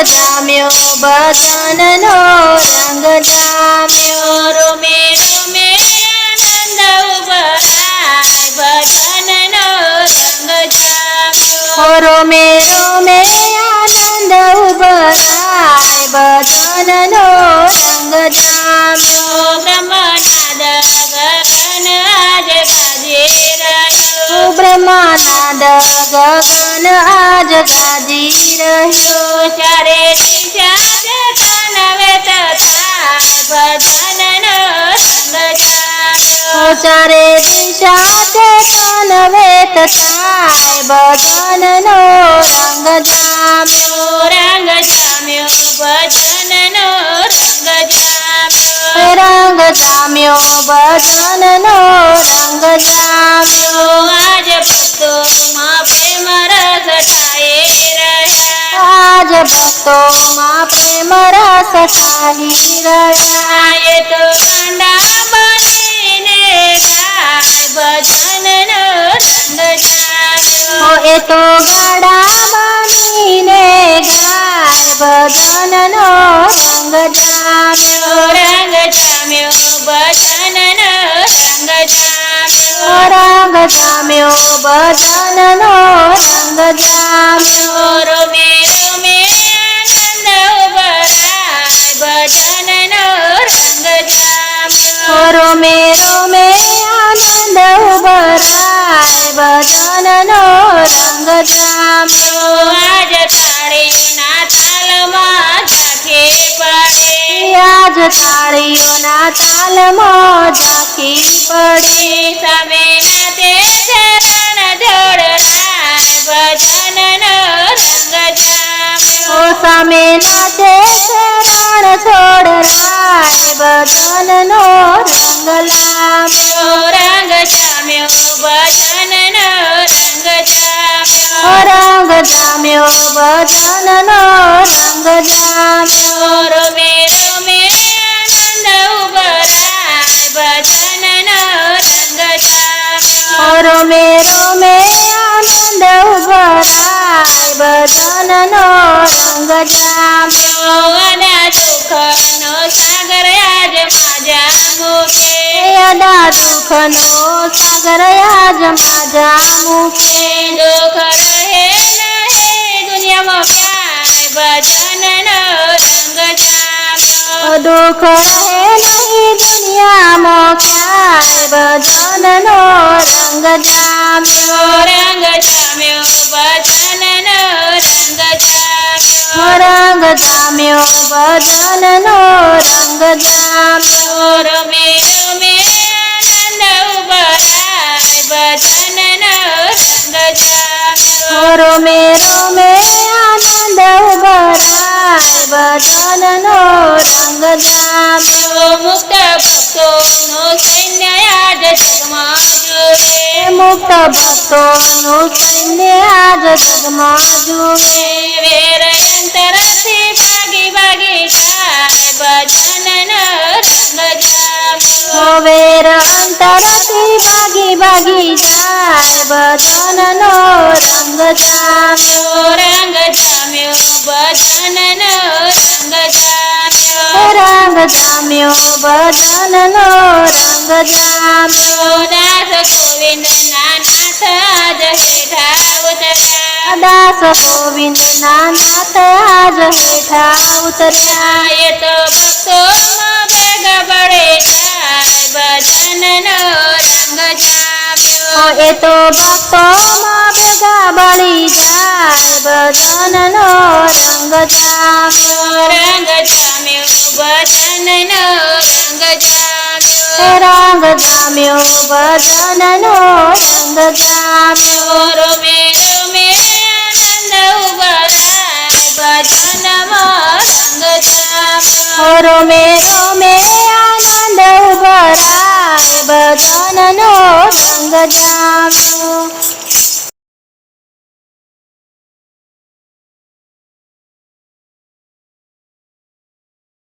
જામ્યો ભજનનો રંગ જામ્યો રોમે રોમે આનંદ ઉભરાય ભજનનો રંગ જામ્યો રોમે રોમે આનંદ ઉભરાય ભજનનો રંગ જામ્યો બ્રહ્મનાદ ગગન આજ ગાજે રહ્યો બ્રહ્મનાદ ગગન આજ ગાજી રહ્યો ચારે દિશા જતન વેત થાય ભજનનો રંગ જામ્યો ચારે દિશા ચેતન વેત થાય ભજનનો રંગ જામ્યો રંગ જામ્યો ભજનનો રંગ જામ્યો રંગ જામ્યો ભજનનો રંગ જામ્યો આજ ભક્તોમાં પ્રેમ રસ ઠાઈ રહ્યા આજ ભક્તોમાં પ્રેમ રસ ઠાઈ રહ્યા એ તો ગાંડા બનીને ગાય ભજનનો રંગ જામ્યો એ તો ગાડા બનીને ગાય ભજનનો રંગ જામ્યો રંગ જામ્યો ભજનનો રંગ જામ્યો રંગ જામ્યો ભજનનો રંગ જામ્યો રોમે રોમે આનંદ ઉભરાય ભજનનો રંગ જામ્યો રોમે રોમે આનંદ ઉભરાય ભજનનો રંગ જામ્યો આજ તાળીઓના તાલમાં ઝાંખી પડે આજ તાળીઓના તાલમાં ઝાંખી પડી સામે નાચે છે રણ જોડરાય ભજનનો રંગ જામ્યો સામે નાચે છે રણ છોડરાય ભજનનો રંગ લાવ્યો રંગ જામ્યો ભજનનો રંગ જામ્યો રંગ જામ્યો ભજનનો રંગ જામ્યો રોમે રોમે આનંદ ઉભરાય ભજનનો રંગ જામ્યો રોમે રોમે આનંદ ઉભરાય ભજનનો રંગ જામ્યો અના દુઃખનો સાગર આજ માજા મુખે અદા દુઃખનો સાગર આજ માજા મુખે દુઃખ રહે નહીં દુનિયામાં ક્યાંય ભજનનો રંગ જામ્યો દુઃખ રહે નહીં દુનિયામાં ક્યાંય ભજનનો રંગ જામ્યો રંગ જામ્યો ભજનનો રંગ જામ્યો રંગ જામ્યો ભજનનો રંગ જામ્યો રોમે રોમે આનંદ ઉભરાય ભજનનો રંગ જામ્યો રોમે રોમે આનંદ ઉભરાય ભજનનો રંગ જામ્યો મુક્ત ભક્તોનો સૈન્ય આજ જગમાં જુએ મુક્ત ભક્તોનું સૈન્ય આજ જગમાં જુએ વેર અંતરથી ભાગી ભાગી જાય ભજનનો રંગ જામ્યો વેર અંતરથી ભાગી ભાગી જાય ભજનનો રંગ જામ્યો રંગ જામ્યો ભજનનો રંગ જામ્યો રંગ જામ્યો ભજનનો રંગ જામ્યો દાસ ગોવિંદના નાથ આજ હેઠા ઉતર્યા દાસ ગોવિંદના નાથ આજ હેઠા ઉતર્યા એ તો ભક્તોમાં ભેગા પડે જાય ભજનનો રંગ જામ્યો એ તો ભક્તોમાં ભેગા બળી જાય ભજનનો રંગ જામ્યો રંગ જામ્યો ભજનનો રંગ જામ્યો રંગ જામ્યો ભજનનો રંગ જામ્યો રોમે રોમે આનંદ ઉભરાય ભજનમાં રંગ જામ્યો રોમે રોમે આનંદ ઉભરાય ભજનનો રંગ જામ્યો